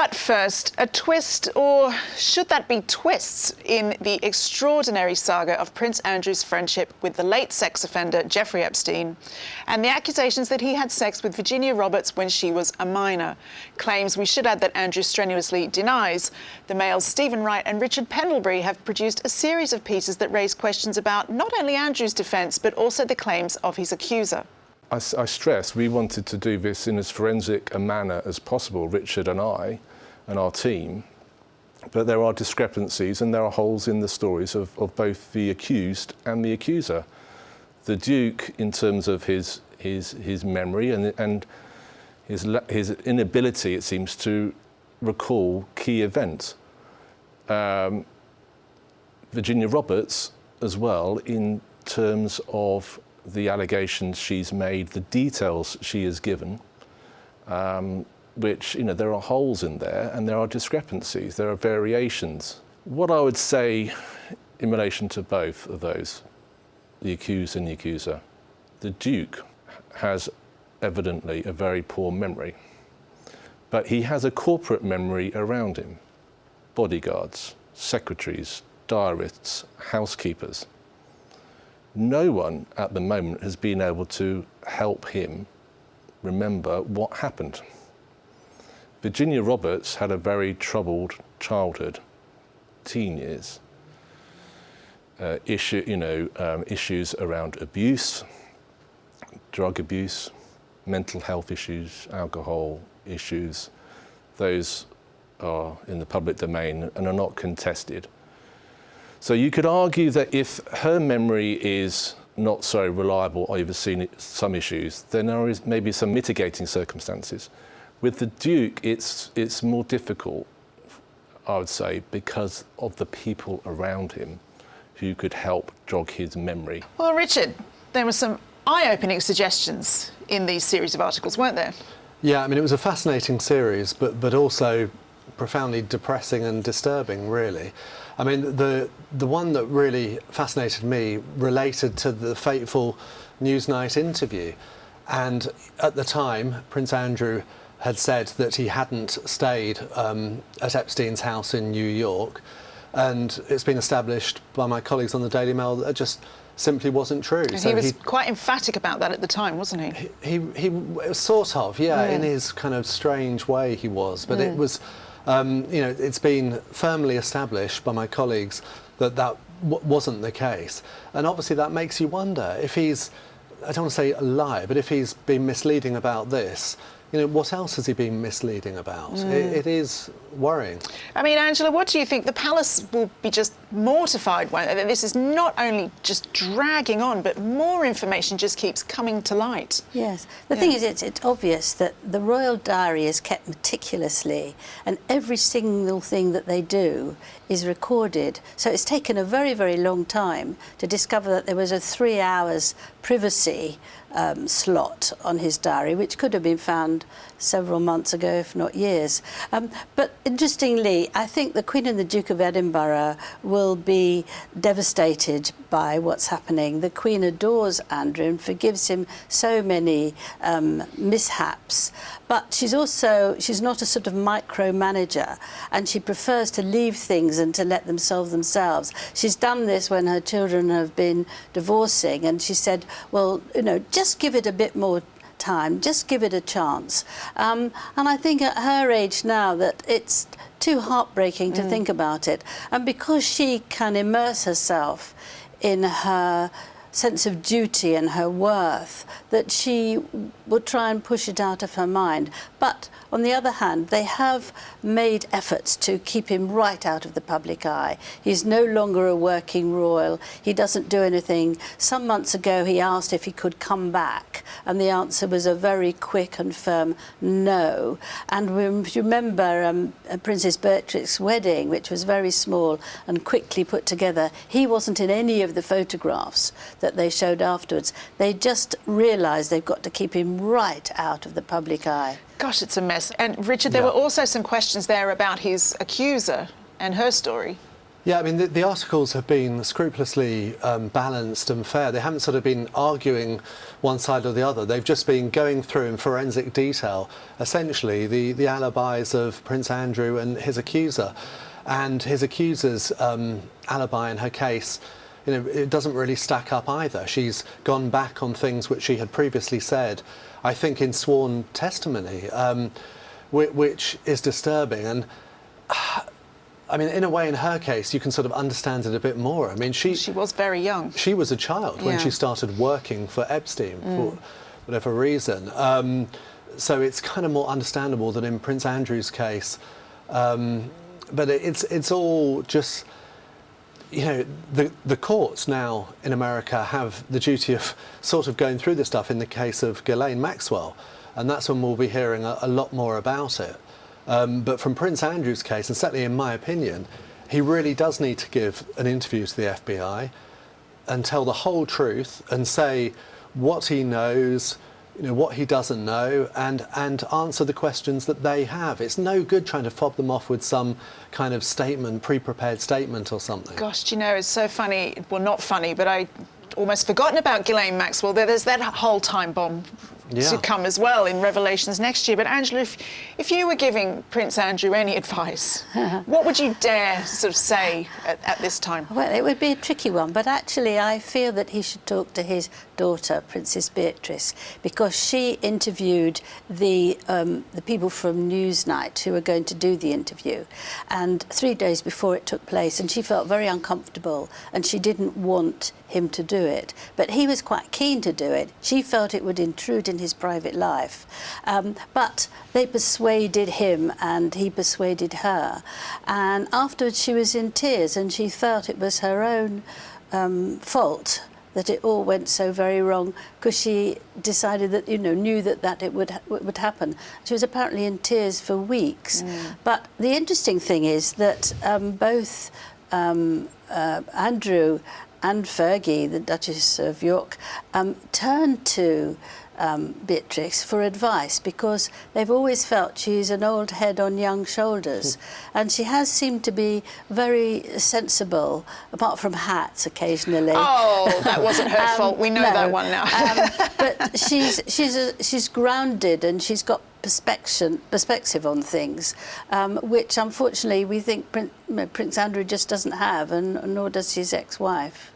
But first, a twist, or should that be twists, in the extraordinary saga of Prince Andrew's friendship with the late sex offender Jeffrey Epstein, and the accusations that he had sex with Virginia Roberts when she was a minor. Claims, we should add, that Andrew strenuously denies. The Mail's Stephen Wright and Richard Pendlebury have produced a series of pieces that raise questions about not only Andrew's defence, but also the claims of his accuser. I stress we wanted to do this in as forensic a manner as possible, Richard and I and our team, but there are discrepancies and there are holes in the stories of both the accused and the accuser. The Duke, in terms of his memory and his inability, it seems, to recall key events. Virginia Roberts as well, in terms of the allegations she's made, the details she has given, which, you know, there are holes in there and there are discrepancies, there are variations. What I would say in relation to both of those, the accused and the accuser, the Duke has evidently a very poor memory, but he has a corporate memory around him: bodyguards, secretaries, diarists, housekeepers. No one at the moment has been able to help him remember what happened. Virginia Roberts had a very troubled childhood, teen years, issues around abuse, drug abuse, mental health issues, alcohol issues. Those are in the public domain and are not contested. So you could argue that if her memory is not so reliable or you've seen some issues, then there is maybe some mitigating circumstances. With the Duke, it's more difficult, I would say, because of the people around him who could help jog his memory. Well, Richard, there were some eye-opening suggestions in these series of articles, weren't there? Yeah, I mean, it was a fascinating series, but also profoundly depressing and disturbing, really. I mean, the one that really fascinated me related to the fateful Newsnight interview. And at the time, Prince Andrew had said that he hadn't stayed at Epstein's house in New York. And it's been established by my colleagues on the Daily Mail that it just simply wasn't true. And so he was quite emphatic about that at the time, wasn't he? He sort of, yeah, in his kind of strange way he was. But it was... it's been firmly established by my colleagues that wasn't the case. And obviously that makes you wonder if he's, I don't want to say a lie, but if he's been misleading about this, what else has he been misleading about? It is worrying. I mean, Angela, what do you think? The palace will be just mortified when this is not only just dragging on, but more information just keeps coming to light. Yes. The thing is, it's obvious that the royal diary is kept meticulously, and every single thing that they do is recorded. So it's taken a very, very long time to discover that there was a 3 hours privacy slot on his diary, which could have been found several months ago, if not years. But interestingly, I think the Queen and the Duke of Edinburgh will be devastated by what's happening. The Queen adores Andrew and forgives him so many mishaps, but she's not a sort of micromanager, and she prefers to leave things and to let them solve themselves. She's done this when her children have been divorcing, and she said, well, just give it a bit more time, just give it a chance. And I think at her age now that it's too heartbreaking to think about it. And because she can immerse herself in her sense of duty and her worth, that she will try and push it out of her mind. But on the other hand, they have made efforts to keep him right out of the public eye. He's no longer a working royal. He doesn't do anything. Some months ago, he asked if he could come back, and the answer was a very quick and firm no. And remember Princess Beatrix's wedding, which was very small and quickly put together. He wasn't in any of the photographs that they showed afterwards. They just realised they've got to keep him right out of the public eye. Gosh, it's a mess. And Richard, there were also some questions there about his accuser and her story. Yeah, I mean, the articles have been scrupulously balanced and fair. They haven't sort of been arguing one side or the other. They've just been going through in forensic detail, essentially, the alibis of Prince Andrew and his accuser. And his accuser's alibi in her case, you know, it doesn't really stack up either. She's gone back on things which she had previously said, I think in sworn testimony, which is disturbing. And I mean, in a way, in her case, you can sort of understand it a bit more. I mean, she was very young. She was a child when Yeah. she started working for Epstein for whatever reason. So it's kind of more understandable than in Prince Andrew's case. But it's all just, you know, the courts now in America have the duty of sort of going through this stuff in the case of Ghislaine Maxwell. And that's when we'll be hearing a lot more about it. But from Prince Andrew's case, and certainly in my opinion, he really does need to give an interview to the FBI and tell the whole truth and say what he knows, you know, what he doesn't know, and answer the questions that they have. It's no good trying to fob them off with some kind of statement, pre-prepared statement or something. Gosh, do you know, it's so funny. Well, not funny, but I almost forgotten about Ghislaine Maxwell. There's that whole time bomb to come as well in Revelations next year. But Angela, if you were giving Prince Andrew any advice, what would you dare sort of say at this time? Well, it would be a tricky one, but actually I feel that he should talk to his daughter, Princess Beatrice, because she interviewed the people from Newsnight who were going to do the interview, and 3 days before it took place, and she felt very uncomfortable and she didn't want him to do it, but he was quite keen to do it. She felt it would intrude in his private life, but they persuaded him and he persuaded her, and afterwards she was in tears and she felt it was her own fault that it all went so very wrong, because she decided that, you know, knew that it would happen. She was apparently in tears for weeks. But the interesting thing is that both Andrew and Fergie, the Duchess of York, turned to Beatrix for advice, because they've always felt she's an old head on young shoulders, and she has seemed to be very sensible, apart from hats occasionally. Oh, that wasn't her fault. We know no, that one now. But she's grounded and she's got perspective on things, which unfortunately we think Prince Andrew just doesn't have, and nor does his ex-wife.